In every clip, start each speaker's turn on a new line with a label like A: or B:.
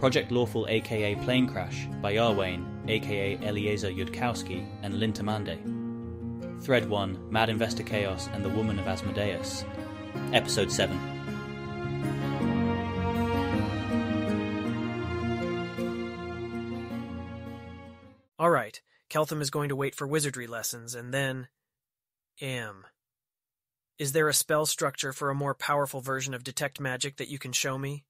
A: Project Lawful aka Planecrash by Yarwain aka Eliezer Yudkowsky and Lintamande. Thread 1, Mad Investor Chaos and the Woman of Asmodeus. Episode 7.
B: Alright, Keltham is going to wait for wizardry lessons, and then... Is there a spell structure for a more powerful version of Detect Magic that you can show me?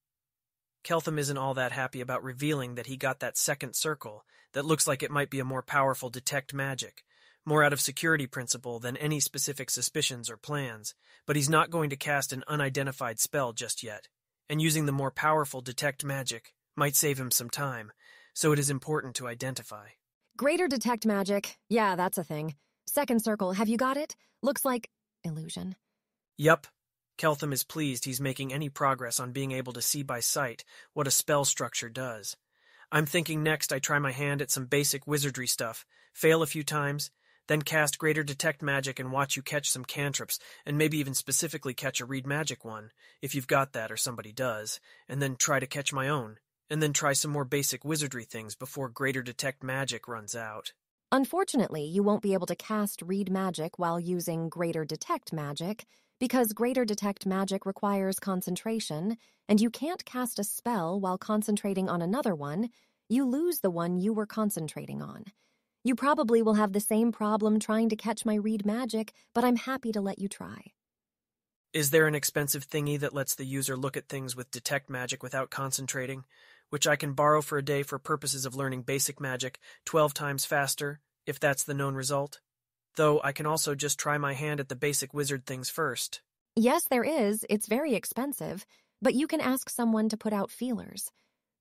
B: Keltham isn't all that happy about revealing that he got that second circle that looks like it might be a more powerful Detect Magic, more out of security principle than any specific suspicions or plans, but he's not going to cast an unidentified spell just yet, and using the more powerful Detect Magic might save him some time, so it is important to identify.
C: Greater Detect Magic. Yeah, that's a thing. Second circle, have you got it? Looks like... illusion.
B: Yup. Keltham is pleased he's making any progress on being able to see by sight what a spell structure does. I'm thinking next I try my hand at some basic wizardry stuff, fail a few times, then cast Greater Detect Magic and watch you catch some cantrips, and maybe even specifically catch a Read Magic one, if you've got that or somebody does, and then try to catch my own, and then try some more basic wizardry things before Greater Detect Magic runs out.
C: Unfortunately, you won't be able to cast Read Magic while using Greater Detect Magic, because Greater Detect Magic requires concentration, and you can't cast a spell while concentrating on another one. You lose the one you were concentrating on. You probably will have the same problem trying to catch my Read Magic, but I'm happy to let you try.
B: Is there an expensive thingy that lets the user look at things with Detect Magic without concentrating, which I can borrow for a day for purposes of learning basic magic 12 times faster, if that's the known result? Though I can also just try my hand at the basic wizard things first.
C: Yes, there is. It's very expensive, but you can ask someone to put out feelers.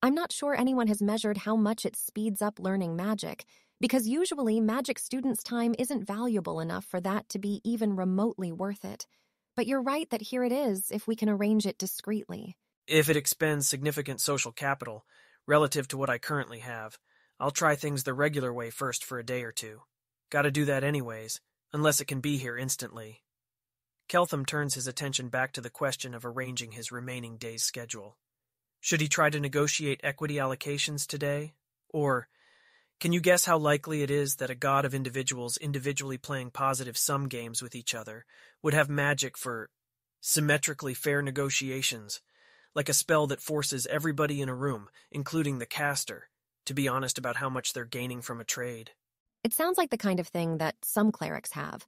C: I'm not sure anyone has measured how much it speeds up learning magic, because usually magic students' time isn't valuable enough for that to be even remotely worth it. But you're right that here it is if we can arrange it discreetly.
B: If it expends significant social capital, relative to what I currently have, I'll try things the regular way first for a day or two. Gotta do that anyways, unless it can be here instantly. Keltham turns his attention back to the question of arranging his remaining day's schedule. Should he try to negotiate equity allocations today? Or, can you guess how likely it is that a god of individuals individually playing positive sum games with each other would have magic for symmetrically fair negotiations, like a spell that forces everybody in a room, including the caster, to be honest about how much they're gaining from a trade?
C: It sounds like the kind of thing that some clerics have.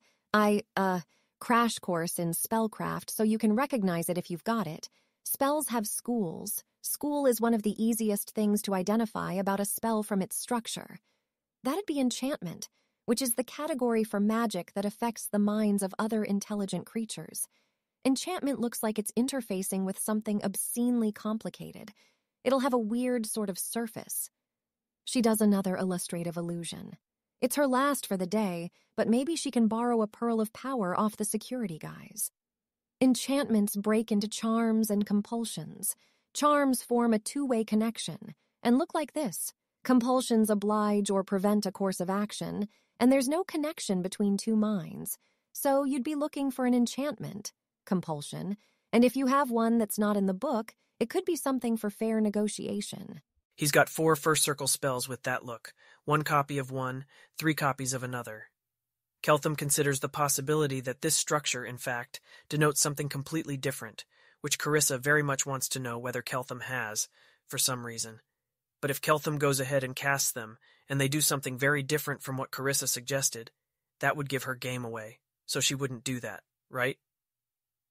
C: Crash course in spellcraft so you can recognize it if you've got it. Spells have schools. School is one of the easiest things to identify about a spell from its structure. That'd be enchantment, which is the category for magic that affects the minds of other intelligent creatures. Enchantment looks like it's interfacing with something obscenely complicated. It'll have a weird sort of surface. She does another illustrative illusion. It's her last for the day, but maybe she can borrow a pearl of power off the security guys. Enchantments break into charms and compulsions. Charms form a two-way connection and look like this. Compulsions oblige or prevent a course of action, and there's no connection between two minds. So you'd be looking for an enchantment, compulsion, and if you have one that's not in the book, it could be something for fair negotiation.
B: He's got 4 first circle spells with that look, 1 copy of one, 3 copies of another. Keltham considers the possibility that this structure, in fact, denotes something completely different, which Carissa very much wants to know whether Keltham has, for some reason. But if Keltham goes ahead and casts them, and they do something very different from what Carissa suggested, that would give her game away, so she wouldn't do that, right?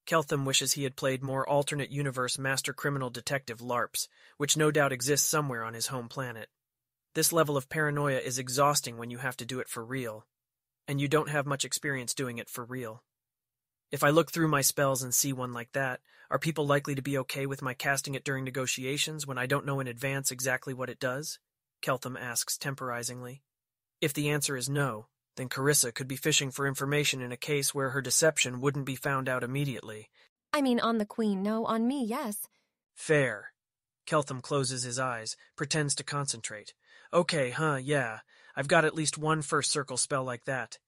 B: Keltham wishes he had played more alternate universe master criminal detective LARPs, which no doubt exists somewhere on his home planet. This level of paranoia is exhausting when you have to do it for real, and you don't have much experience doing it for real. If I look through my spells and see one like that, are people likely to be okay with my casting it during negotiations when I don't know in advance exactly what it does? Keltham asks temporizingly. If the answer is no, then Carissa could be fishing for information in a case where her deception wouldn't be found out immediately.
C: I mean, on the queen, no. On me, yes.
B: Fair. Keltham closes his eyes, pretends to concentrate. Okay, yeah. I've got at least 1 first circle spell like that.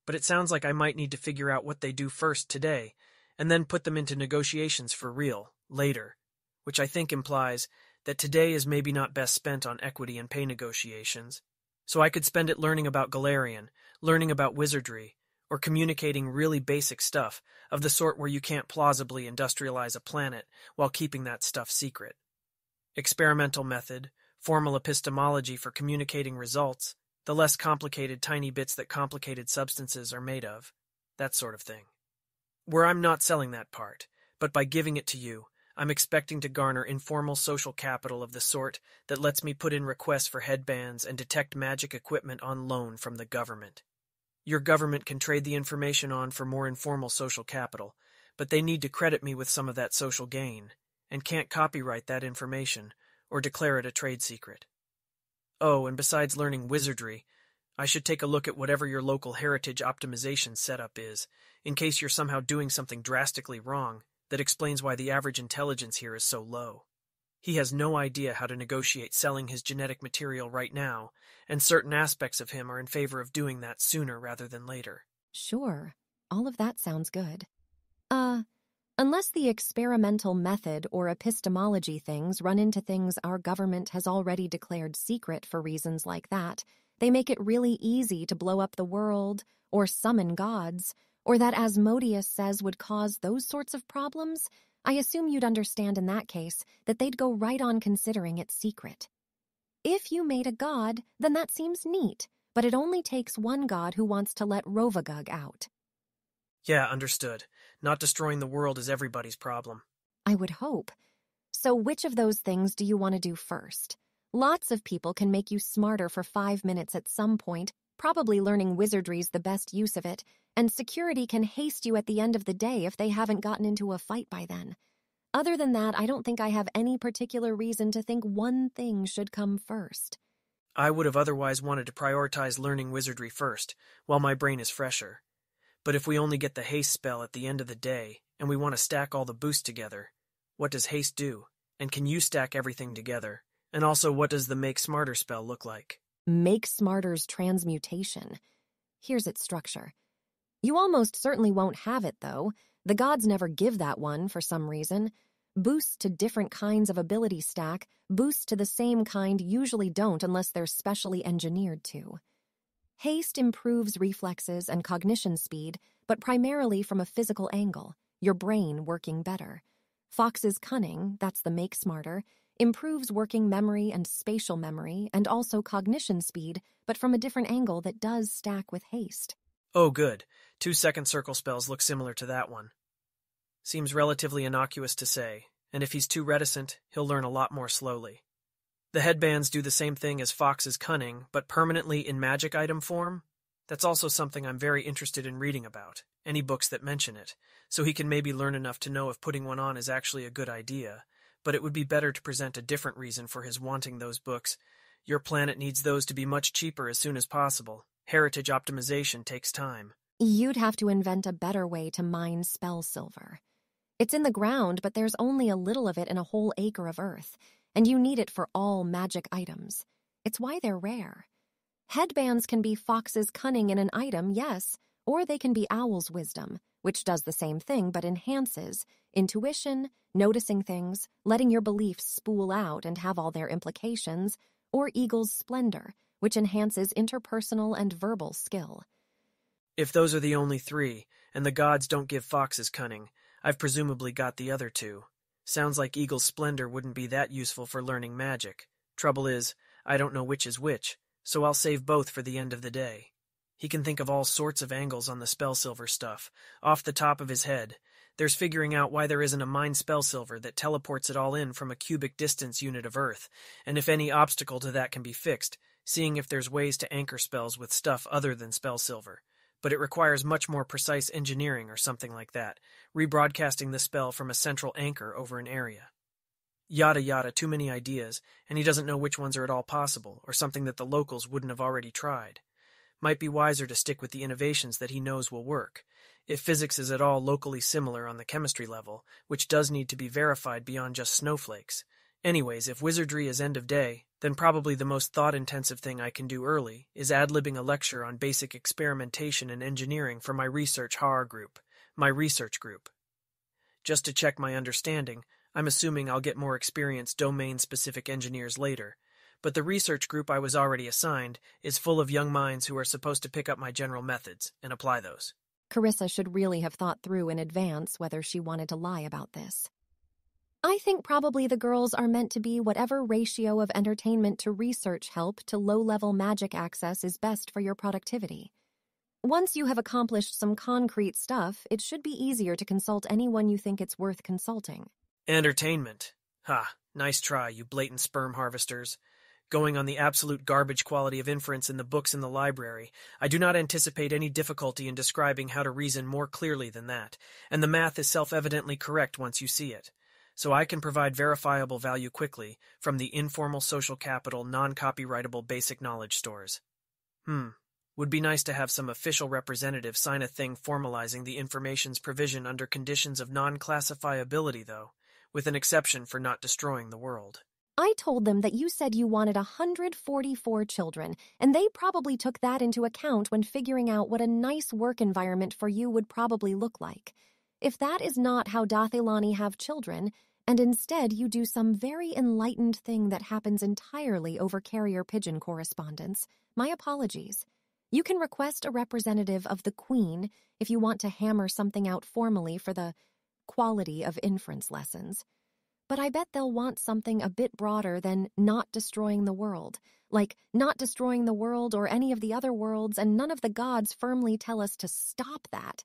B: But it sounds like I might need to figure out what they do first today, and then put them into negotiations for real, later. Which I think implies that today is maybe not best spent on equity and pay negotiations, so I could spend it learning about Galarian, learning about wizardry, or communicating really basic stuff of the sort where you can't plausibly industrialize a planet while keeping that stuff secret. Experimental method, formal epistemology for communicating results, the less complicated tiny bits that complicated substances are made of, that sort of thing. Where I'm not selling that part, but by giving it to you, I'm expecting to garner informal social capital of the sort that lets me put in requests for headbands and detect magic equipment on loan from the government. Your government can trade the information on for more informal social capital, but they need to credit me with some of that social gain, and can't copyright that information or declare it a trade secret. Oh, and besides learning wizardry, I should take a look at whatever your local heritage optimization setup is, in case you're somehow doing something drastically wrong that explains why the average intelligence here is so low. He has no idea how to negotiate selling his genetic material right now, and certain aspects of him are in favor of doing that sooner rather than later.
C: Sure, all of that sounds good. Unless the experimental method or epistemology things run into things our government has already declared secret for reasons like that, they make it really easy to blow up the world, or summon gods, or that Asmodeus says would cause those sorts of problems, I assume you'd understand in that case that they'd go right on considering it secret. If you made a god, then that seems neat, but it only takes one god who wants to let Rovagug out.
B: Yeah, understood. Not destroying the world is everybody's problem.
C: I would hope. So which of those things do you want to do first? Lots of people can make you smarter for 5 minutes at some point, probably learning wizardry's the best use of it, and security can haste you at the end of the day if they haven't gotten into a fight by then. Other than that, I don't think I have any particular reason to think one thing should come first.
B: I would have otherwise wanted to prioritize learning wizardry first, while my brain is fresher. But if we only get the haste spell at the end of the day, and we want to stack all the boosts together, what does haste do? And can you stack everything together? And also, what does the Make Smarter spell look like?
C: Make Smarter's transmutation. Here's its structure. You almost certainly won't have it, though. The gods never give that one for some reason. Boosts to different kinds of ability stack, boosts to the same kind usually don't unless they're specially engineered to. Haste improves reflexes and cognition speed, but primarily from a physical angle, your brain working better. Fox's Cunning, that's the Make Smarter, improves working memory and spatial memory and also cognition speed, but from a different angle that does stack with haste.
B: Oh, good. 2-second circle spells look similar to that one. Seems relatively innocuous to say, and if he's too reticent, he'll learn a lot more slowly. The headbands do the same thing as Fox's Cunning, but permanently in magic item form? That's also something I'm very interested in reading about, any books that mention it, so he can maybe learn enough to know if putting one on is actually a good idea, but it would be better to present a different reason for his wanting those books. Your planet needs those to be much cheaper as soon as possible. Heritage optimization takes time.
C: You'd have to invent a better way to mine spell silver. It's in the ground, but there's only a little of it in a whole acre of earth, and you need it for all magic items. It's why they're rare. Headbands can be Fox's Cunning in an item, yes, or they can be Owl's Wisdom, which does the same thing but enhances intuition, noticing things, letting your beliefs spool out and have all their implications, or Eagle's Splendor, which enhances interpersonal and verbal skill.
B: If those are the only three, and the gods don't give Fox's Cunning, I've presumably got the other two. Sounds like Eagle's Splendor wouldn't be that useful for learning magic. Trouble is, I don't know which is which, so I'll save both for the end of the day. He can think of all sorts of angles on the spell silver stuff, off the top of his head. There's figuring out why there isn't a mine spell silver that teleports it all in from a cubic distance unit of Earth, and if any obstacle to that can be fixed, seeing if there's ways to anchor spells with stuff other than spell silver. But it requires much more precise engineering or something like that, rebroadcasting the spell from a central anchor over an area. Yada yada, too many ideas, and he doesn't know which ones are at all possible, or something that the locals wouldn't have already tried. Might be wiser to stick with the innovations that he knows will work. If physics is at all locally similar on the chemistry level, which does need to be verified beyond just snowflakes. Anyways, if wizardry is end of day, then probably the most thought-intensive thing I can do early is ad-libbing a lecture on basic experimentation and engineering for my research horror group, my research group. Just to check my understanding, I'm assuming I'll get more experienced domain-specific engineers later, but the research group I was already assigned is full of young minds who are supposed to pick up my general methods and apply those.
C: Carissa should really have thought through in advance whether she wanted to lie about this. I think probably the girls are meant to be whatever ratio of entertainment to research help to low-level magic access is best for your productivity. Once you have accomplished some concrete stuff, it should be easier to consult anyone you think it's worth consulting.
B: Entertainment. Ha, nice try, you blatant sperm harvesters. Going on the absolute garbage quality of inference in the books in the library, I do not anticipate any difficulty in describing how to reason more clearly than that, and the math is self-evidently correct once you see it. So I can provide verifiable value quickly from the informal social capital non-copyrightable basic knowledge stores. Would be nice to have some official representative sign a thing formalizing the information's provision under conditions of non-classifiability, though, with an exception for not destroying the world.
C: I told them that you said you wanted 144 children, and they probably took that into account when figuring out what a nice work environment for you would probably look like. If that is not how Dathilani have children, and instead you do some very enlightened thing that happens entirely over carrier pigeon correspondence, my apologies. You can request a representative of the Queen if you want to hammer something out formally for the quality of inference lessons. But I bet they'll want something a bit broader than not destroying the world, like not destroying the world or any of the other worlds, and none of the gods firmly tell us to stop that.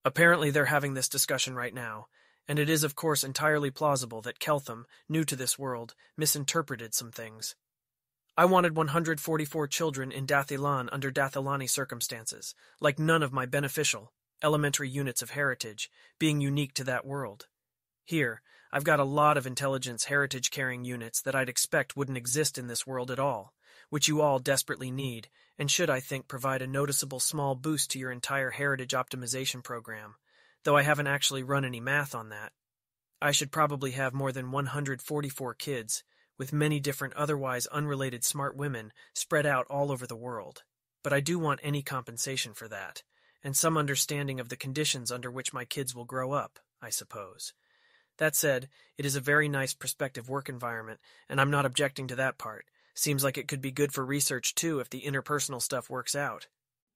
B: Apparently they're having this discussion right now, and it is of course entirely plausible that Keltham, new to this world, misinterpreted some things. I wanted 144 children in Dathilan under Dathilani circumstances, like none of my beneficial, elementary units of heritage, being unique to that world. Here, I've got a lot of intelligence heritage-carrying units that I'd expect wouldn't exist in this world at all, which you all desperately need, and should, I think, provide a noticeable small boost to your entire heritage optimization program, though I haven't actually run any math on that. I should probably have more than 144 kids, with many different otherwise unrelated smart women spread out all over the world. But I do want any compensation for that, and some understanding of the conditions under which my kids will grow up, I suppose. That said, it is a very nice prospective work environment, and I'm not objecting to that part. Seems like it could be good for research, too, if the interpersonal stuff works out.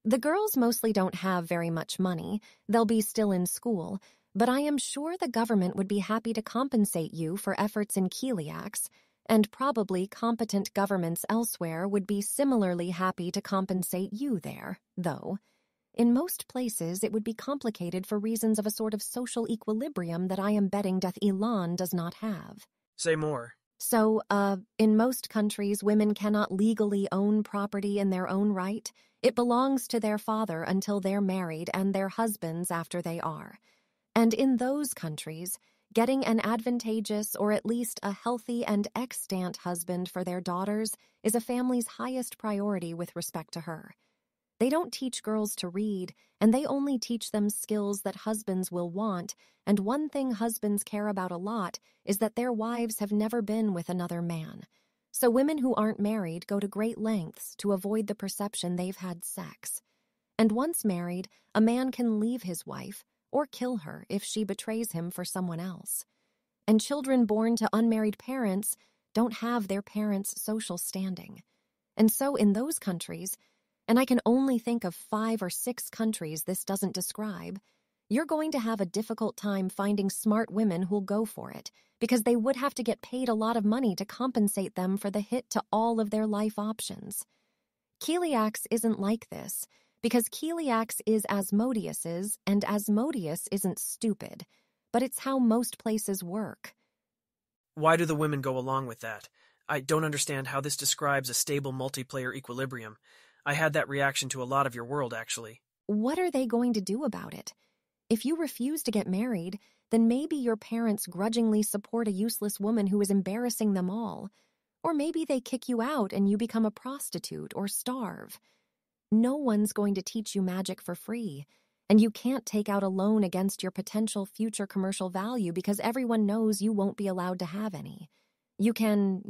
C: The girls mostly don't have very much money. They'll be still in school, but I am sure the government would be happy to compensate you for efforts in Keliax, and probably competent governments elsewhere would be similarly happy to compensate you there, though. In most places, it would be complicated for reasons of a sort of social equilibrium that I am betting Dath-Ilan does not have.
B: Say more.
C: So, in most countries, women cannot legally own property in their own right. It belongs to their father until they're married and their husbands after they are. And in those countries, getting an advantageous or at least a healthy and extant husband for their daughters is a family's highest priority with respect to her. They don't teach girls to read, and they only teach them skills that husbands will want, and one thing husbands care about a lot is that their wives have never been with another man. So women who aren't married go to great lengths to avoid the perception they've had sex. And once married, a man can leave his wife, or kill her if she betrays him for someone else. And children born to unmarried parents don't have their parents' social standing. And so in those countries, and I can only think of 5 or 6 countries this doesn't describe, you're going to have a difficult time finding smart women who'll go for it, because they would have to get paid a lot of money to compensate them for the hit to all of their life options. Keliax isn't like this, because Keliax is Asmodeus's, and Asmodeus isn't stupid, but it's how most places work.
B: Why do the women go along with that? I don't understand how this describes a stable multiplayer equilibrium. I had that reaction to a lot of your world, actually.
C: What are they going to do about it? If you refuse to get married, then maybe your parents grudgingly support a useless woman who is embarrassing them all. Or maybe they kick you out and you become a prostitute or starve. No one's going to teach you magic for free, and you can't take out a loan against your potential future commercial value because everyone knows you won't be allowed to have any. You can,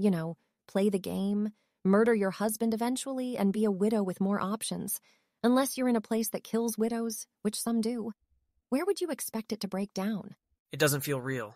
C: play the game, murder your husband eventually, and be a widow with more options, unless you're in a place that kills widows, which some do. Where would you expect it to break down?
B: It doesn't feel real.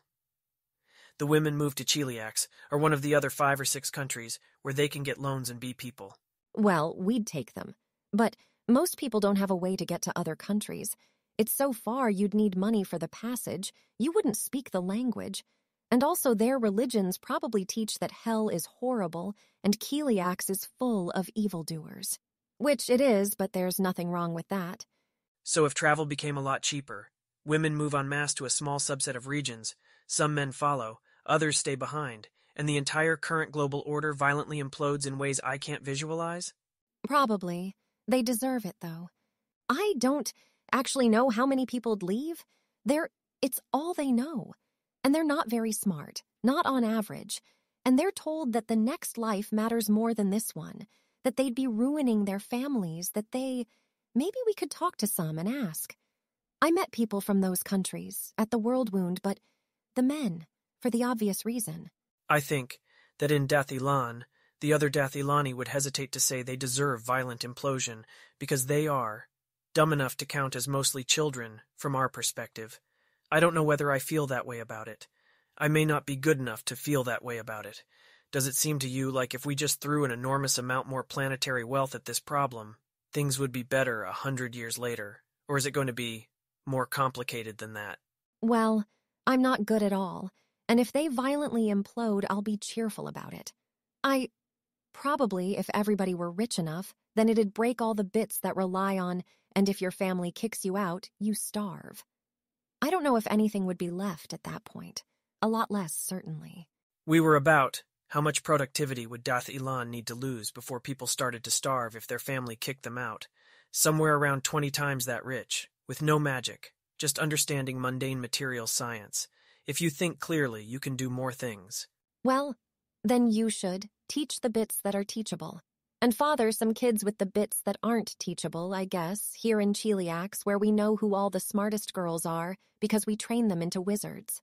B: The women move to Cheliax, or one of the other 5 or 6 countries, where they can get loans and be people.
C: Well, we'd take them. But most people don't have a way to get to other countries. It's so far you'd need money for the passage. You wouldn't speak the language. And also their religions probably teach that hell is horrible and Cheliax is full of evildoers. Which it is, but there's nothing wrong with that.
B: So if travel became a lot cheaper, women move en masse to a small subset of regions, some men follow, others stay behind, and the entire current global order violently implodes in ways I can't visualize?
C: Probably. They deserve it, though. I don't actually know how many people'd leave. It's all they know. And they're not very smart, not on average. And they're told that the next life matters more than this one, that they'd be ruining their families, maybe we could talk to some and ask. I met people from those countries at the World Wound, but the men, for the obvious reason.
B: I think that in Dathilan, the other Dathilani would hesitate to say they deserve violent implosion because they are dumb enough to count as mostly children from our perspective. I don't know whether I feel that way about it. I may not be good enough to feel that way about it. Does it seem to you like if we just threw an enormous amount more planetary wealth at this problem, things would be better 100 years later? Or is it going to be more complicated than that?
C: Well, I'm not good at all, and if they violently implode, I'll be cheerful about it. Probably, if everybody were rich enough, then it'd break all the bits that rely on, and if your family kicks you out, you starve. I don't know if anything would be left at that point. A lot less, certainly.
B: We were about how much productivity would Dath Ilan need to lose before people started to starve if their family kicked them out. Somewhere around 20 times that rich, with no magic, just understanding mundane material science. If you think clearly, you can do more things.
C: Well, then you should teach the bits that are teachable. And father some kids with the bits that aren't teachable, I guess, here in Cheliax, where we know who all the smartest girls are, because we train them into wizards.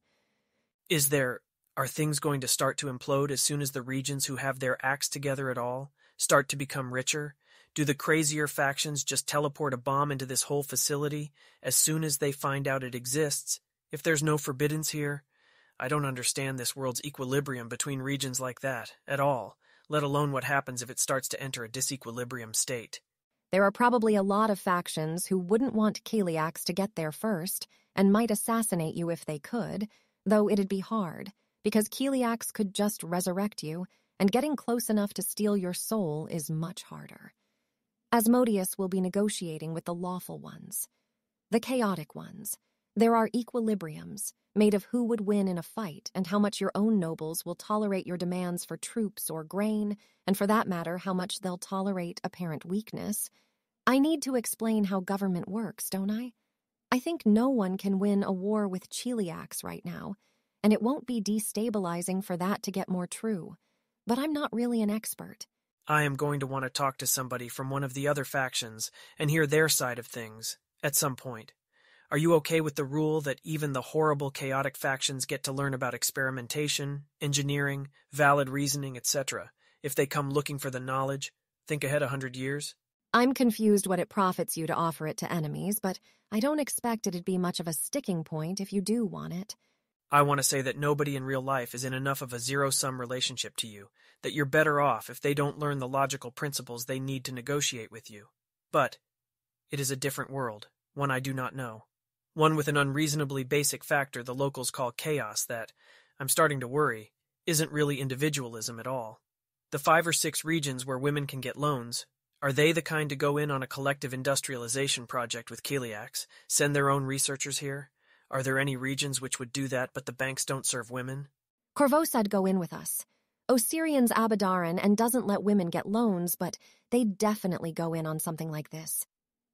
B: Are things going to start to implode as soon as the regions who have their acts together at all start to become richer? Do the crazier factions just teleport a bomb into this whole facility as soon as they find out it exists? If there's no forbiddance here, I don't understand this world's equilibrium between regions like that at all, let alone what happens if it starts to enter a disequilibrium state.
C: There are probably a lot of factions who wouldn't want Cheliax to get there first and might assassinate you if they could, though it'd be hard, because Cheliax could just resurrect you, and getting close enough to steal your soul is much harder. Asmodeus will be negotiating with the lawful ones. The chaotic ones. There are equilibriums, made of who would win in a fight and how much your own nobles will tolerate your demands for troops or grain, and for that matter, how much they'll tolerate apparent weakness. I need to explain how government works, don't I? I think no one can win a war with Cheliax right now, and it won't be destabilizing for that to get more true. But I'm not really an expert.
B: I am going to want to talk to somebody from one of the other factions and hear their side of things at some point. Are you okay with the rule that even the horrible, chaotic factions get to learn about experimentation, engineering, valid reasoning, etc., if they come looking for the knowledge? Think ahead 100 years?
C: I'm confused what it profits you to offer it to enemies, but I don't expect it'd be much of a sticking point if you do want it.
B: I want to say that nobody in real life is in enough of a zero-sum relationship to you, that you're better off if they don't learn the logical principles they need to negotiate with you. But it is a different world, one I do not know. One with an unreasonably basic factor the locals call chaos that, I'm starting to worry, isn't really individualism at all. The 5 or 6 regions where women can get loans, are they the kind to go in on a collective industrialization project with Cheliax, send their own researchers here? Are there any regions which would do that but the banks don't serve women?
C: Corvosa'd go in with us. Osirian's Abaddaren and doesn't let women get loans, but they'd definitely go in on something like this.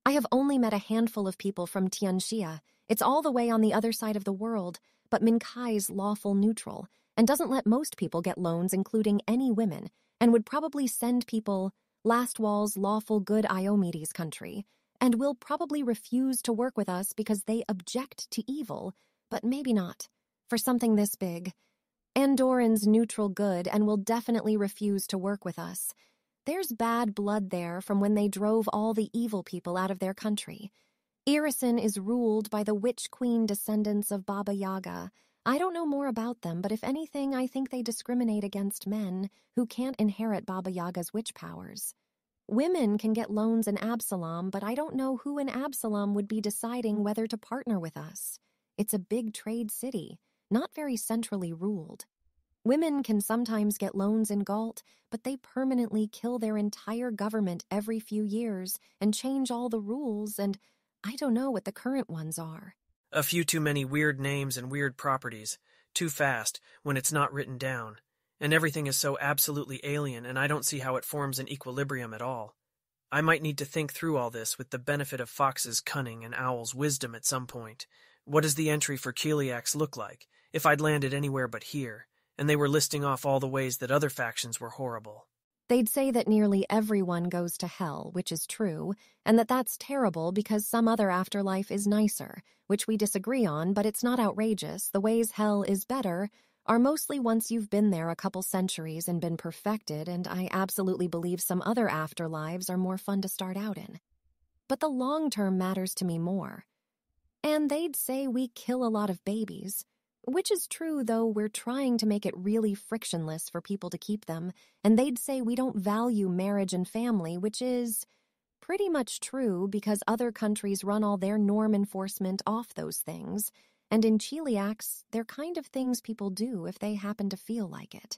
C: I have only met a handful of people from Tianxia. It's all the way on the other side of the world, but Minkai's lawful neutral, and doesn't let most people get loans, including any women, and would probably send people Lastwall's lawful good Iomedes country, and will probably refuse to work with us because they object to evil, but maybe not, for something this big. Andoran's neutral good and will definitely refuse to work with us. There's bad blood there from when they drove all the evil people out of their country. Irison is ruled by the witch queen descendants of Baba Yaga. I don't know more about them, but if anything, I think they discriminate against men who can't inherit Baba Yaga's witch powers. Women can get loans in Absalom, but I don't know who in Absalom would be deciding whether to partner with us. It's a big trade city, not very centrally ruled. Women can sometimes get loans in Galt, but they permanently kill their entire government every few years and change all the rules, and I don't know what the current ones are.
B: A few too many weird names and weird properties. Too fast, when it's not written down. And everything is so absolutely alien, and I don't see how it forms an equilibrium at all. I might need to think through all this with the benefit of Fox's cunning and Owl's wisdom at some point. What does the entry for Cheliax look like, if I'd landed anywhere but here, and they were listing off all the ways that other factions were horrible?
C: They'd say that nearly everyone goes to hell, which is true, and that that's terrible because some other afterlife is nicer, which we disagree on, but it's not outrageous. The ways hell is better are mostly once you've been there a couple centuries and been perfected, and I absolutely believe some other afterlives are more fun to start out in. But the long term matters to me more. And they'd say we kill a lot of babies. Which is true, though we're trying to make it really frictionless for people to keep them, and they'd say we don't value marriage and family, which is pretty much true because other countries run all their norm enforcement off those things, and in Cheliax, they're kind of things people do if they happen to feel like it.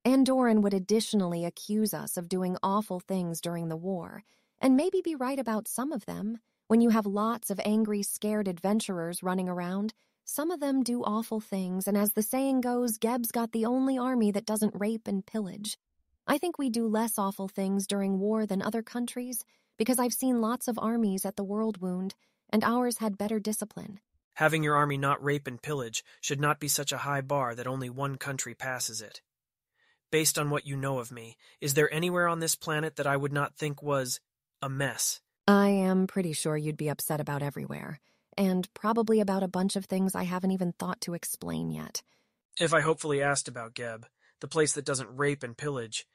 C: Andoran would additionally accuse us of doing awful things during the war, and maybe be right about some of them. When you have lots of angry, scared adventurers running around, some of them do awful things, and as the saying goes, Geb's got the only army that doesn't rape and pillage. I think we do less awful things during war than other countries, because I've seen lots of armies at the World Wound, and ours had better discipline.
B: Having your army not rape and pillage should not be such a high bar that only one country passes it. Based on what you know of me, is there anywhere on this planet that I would not think was a mess?
C: I am pretty sure you'd be upset about everywhere. And probably about a bunch of things I haven't even thought to explain yet.
B: If I hopefully asked about Geb, the place that doesn't rape and pillage.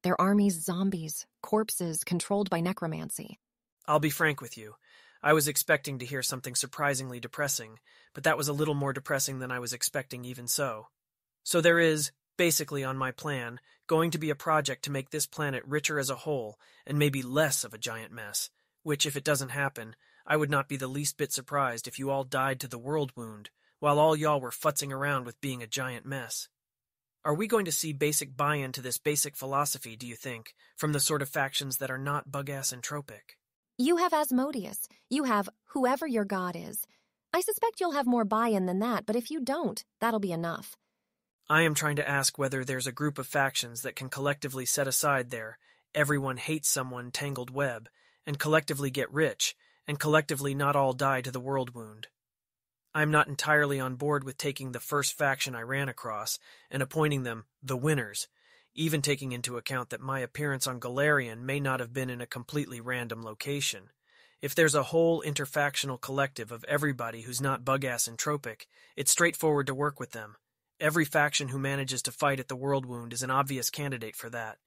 C: Their army's zombies, corpses controlled by necromancy.
B: I'll be frank with you. I was expecting to hear something surprisingly depressing, but that was a little more depressing than I was expecting even so. So there is, basically on my plan, going to be a project to make this planet richer as a whole, and maybe less of a giant mess, which, if it doesn't happen, I would not be the least bit surprised if you all died to the World Wound, while all y'all were futzing around with being a giant mess. Are we going to see basic buy-in to this basic philosophy, do you think, from the sort of factions that are not bug-ass entropic?
C: You have Asmodeus. You have whoever your god is. I suspect you'll have more buy-in than that, but if you don't, that'll be enough.
B: I am trying to ask whether there's a group of factions that can collectively set aside their everyone hates someone tangled web, and collectively get rich, and collectively not all die to the World Wound. I'm not entirely on board with taking the first faction I ran across and appointing them the winners, even taking into account that my appearance on Galarian may not have been in a completely random location. If there's a whole interfactional collective of everybody who's not bug-ass entropic, it's straightforward to work with them. Every faction who manages to fight at the World Wound is an obvious candidate for that.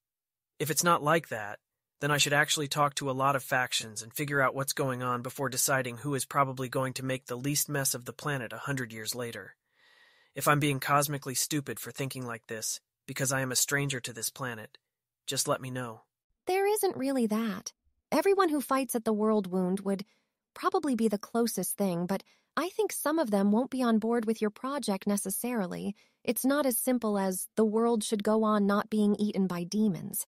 B: If it's not like that, then I should actually talk to a lot of factions and figure out what's going on before deciding who is probably going to make the least mess of the planet 100 years later. If I'm being cosmically stupid for thinking like this, because I am a stranger to this planet, just let me know.
C: There isn't really that. Everyone who fights at the World Wound would probably be the closest thing, but I think some of them won't be on board with your project necessarily. It's not as simple as the world should go on not being eaten by demons.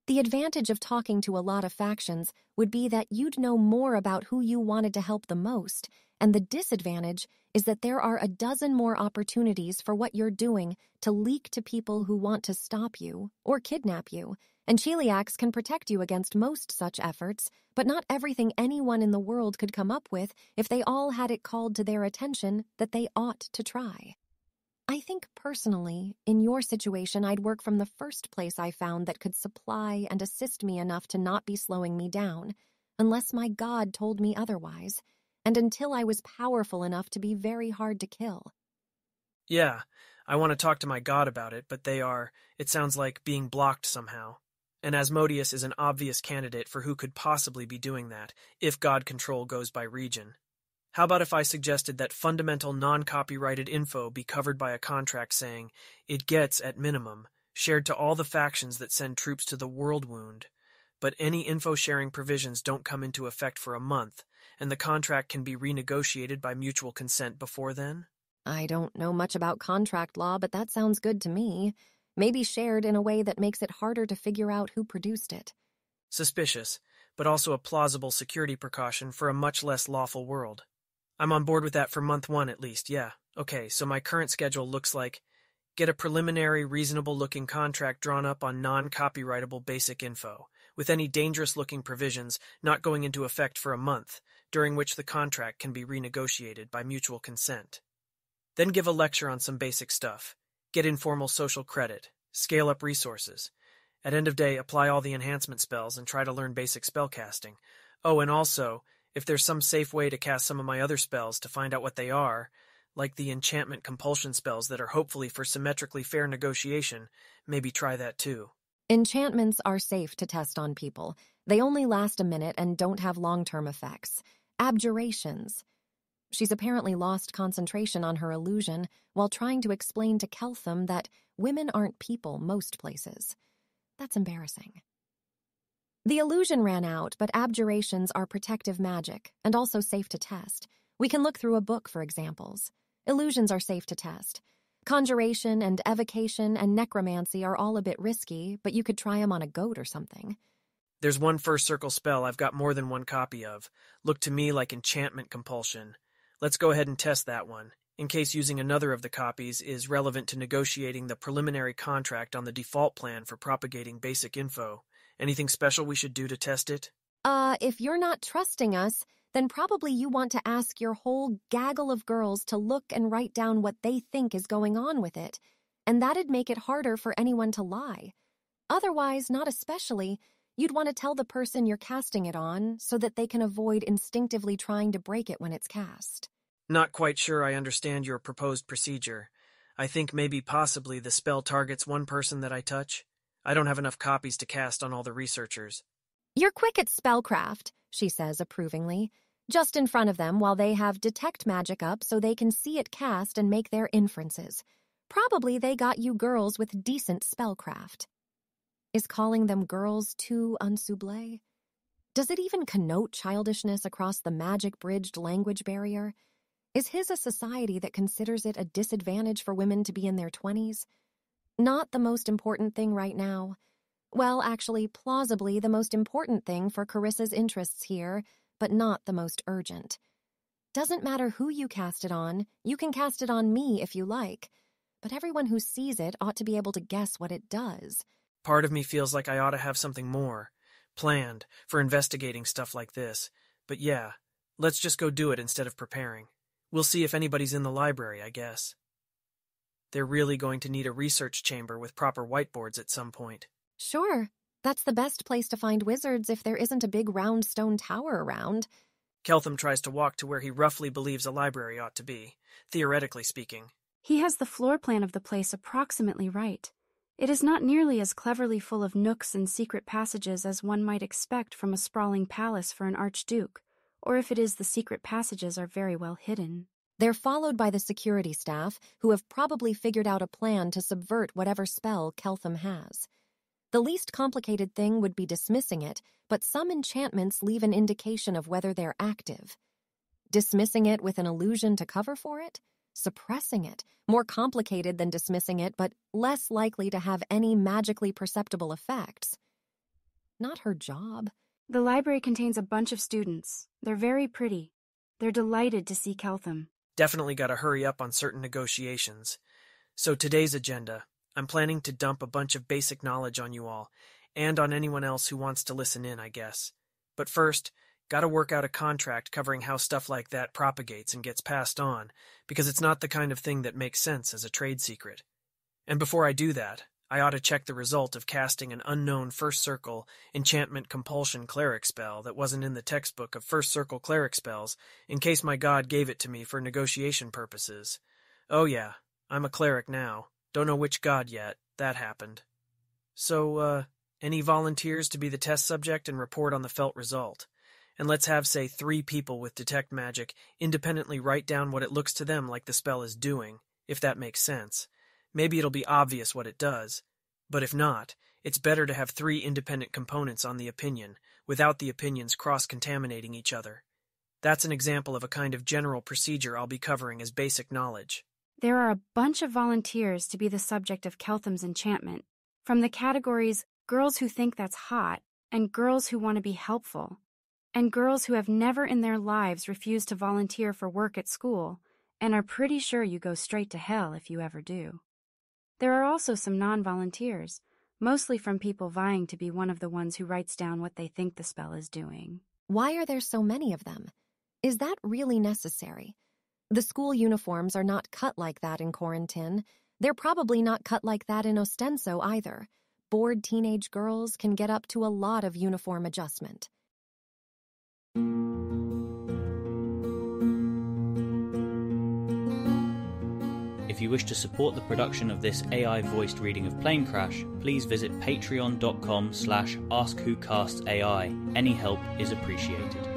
C: The advantage of talking to a lot of factions would be that you'd know more about who you wanted to help the most, and the disadvantage is that there are a dozen more opportunities for what you're doing to leak to people who want to stop you or kidnap you, and Cheliax can protect you against most such efforts, but not everything anyone in the world could come up with if they all had it called to their attention that they ought to try. I think personally, in your situation, I'd work from the first place I found that could supply and assist me enough to not be slowing me down, unless my god told me otherwise, and until I was powerful enough to be very hard to kill.
B: Yeah, I want to talk to my god about it, but they are, it sounds like, being blocked somehow. And Asmodeus is an obvious candidate for who could possibly be doing that, if god control goes by region. How about if I suggested that fundamental non-copyrighted info be covered by a contract saying, it gets, at minimum, shared to all the factions that send troops to the World Wound, but any info-sharing provisions don't come into effect for a month, and the contract can be renegotiated by mutual consent before then?
C: I don't know much about contract law, but that sounds good to me. Maybe shared in a way that makes it harder to figure out who produced it.
B: Suspicious, but also a plausible security precaution for a much less lawful world. I'm on board with that for month 1 at least, yeah. Okay, so my current schedule looks like get a preliminary, reasonable-looking contract drawn up on non-copyrightable basic info, with any dangerous-looking provisions not going into effect for a month, during which the contract can be renegotiated by mutual consent. Then give a lecture on some basic stuff. Get informal social credit. Scale up resources. At end of day, apply all the enhancement spells and try to learn basic spellcasting. Oh, and also, if there's some safe way to cast some of my other spells to find out what they are, like the enchantment compulsion spells that are hopefully for symmetrically fair negotiation, maybe try that too.
C: Enchantments are safe to test on people. They only last a minute and don't have long-term effects. Abjurations. She's apparently lost concentration on her illusion while trying to explain to Keltham that women aren't people most places. That's embarrassing. The illusion ran out, but abjurations are protective magic and also safe to test. We can look through a book for examples. Illusions are safe to test. Conjuration and evocation and necromancy are all a bit risky, but you could try them on a goat or something.
B: There's one first circle spell I've got more than one copy of. Looked to me like enchantment compulsion. Let's go ahead and test that one, in case using another of the copies is relevant to negotiating the preliminary contract on the default plan for propagating basic info. Anything special we should do to test it?
C: If you're not trusting us, then probably you want to ask your whole gaggle of girls to look and write down what they think is going on with it, and that'd make it harder for anyone to lie. Otherwise, not especially, you'd want to tell the person you're casting it on so that they can avoid instinctively trying to break it when it's cast.
B: Not quite sure I understand your proposed procedure. I think maybe possibly the spell targets one person that I touch. I don't have enough copies to cast on all the researchers.
C: You're quick at spellcraft, she says approvingly, just in front of them while they have detect magic up so they can see it cast and make their inferences. Probably they got you girls with decent spellcraft. Is calling them girls too unsoublé? Does it even connote childishness across the magic-bridged language barrier? Is his a society that considers it a disadvantage for women to be in their 20s? Not the most important thing right now. Well, actually, plausibly the most important thing for Carissa's interests here, but not the most urgent. Doesn't matter who you cast it on, you can cast it on me if you like, but everyone who sees it ought to be able to guess what it does.
B: Part of me feels like I ought to have something more planned for investigating stuff like this, but yeah, let's just go do it instead of preparing. We'll see if anybody's in the library, I guess. They're really going to need a research chamber with proper whiteboards at some point.
C: Sure. That's the best place to find wizards if there isn't a big round stone tower around.
B: Keltham tries to walk to where he roughly believes a library ought to be, theoretically speaking.
D: He has the floor plan of the place approximately right. It is not nearly as cleverly full of nooks and secret passages as one might expect from a sprawling palace for an archduke, or if it is the secret passages are very well hidden.
C: They're followed by the security staff, who have probably figured out a plan to subvert whatever spell Keltham has. The least complicated thing would be dismissing it, but some enchantments leave an indication of whether they're active. Dismissing it with an illusion to cover for it? Suppressing it, more complicated than dismissing it, but less likely to have any magically perceptible effects. Not her job.
D: The library contains a bunch of students. They're very pretty. They're delighted to see Keltham.
B: Definitely gotta hurry up on certain negotiations. So today's agenda, I'm planning to dump a bunch of basic knowledge on you all, and on anyone else who wants to listen in, I guess. But first, gotta work out a contract covering how stuff like that propagates and gets passed on, because it's not the kind of thing that makes sense as a trade secret. And before I do that, I ought to check the result of casting an unknown first circle enchantment compulsion cleric spell that wasn't in the textbook of first circle cleric spells, in case my god gave it to me for negotiation purposes. Oh yeah, I'm a cleric now. Don't know which god yet. That happened. So, any volunteers to be the test subject and report on the felt result? and let's have, say, 3 people with Detect Magic independently write down what it looks to them like the spell is doing, if that makes sense. Maybe it'll be obvious what it does, but if not, it's better to have 3 independent components on the opinion, without the opinions cross-contaminating each other. That's an example of a kind of general procedure I'll be covering as basic knowledge.
D: There are a bunch of volunteers to be the subject of Keltham's enchantment, from the categories girls who think that's hot, and girls who want to be helpful, and girls who have never in their lives refused to volunteer for work at school, and are pretty sure you go straight to hell if you ever do. There are also some non-volunteers, mostly from people vying to be one of the ones who writes down what they think the spell is doing.
C: Why are there so many of them? Is that really necessary? The school uniforms are not cut like that in Corentin. They're probably not cut like that in Ostenso either. Bored teenage girls can get up to a lot of uniform adjustment.
A: If you wish to support the production of this AI-voiced reading of Planecrash, please visit patreon.com/AskWhoCastsAI. Any help is appreciated.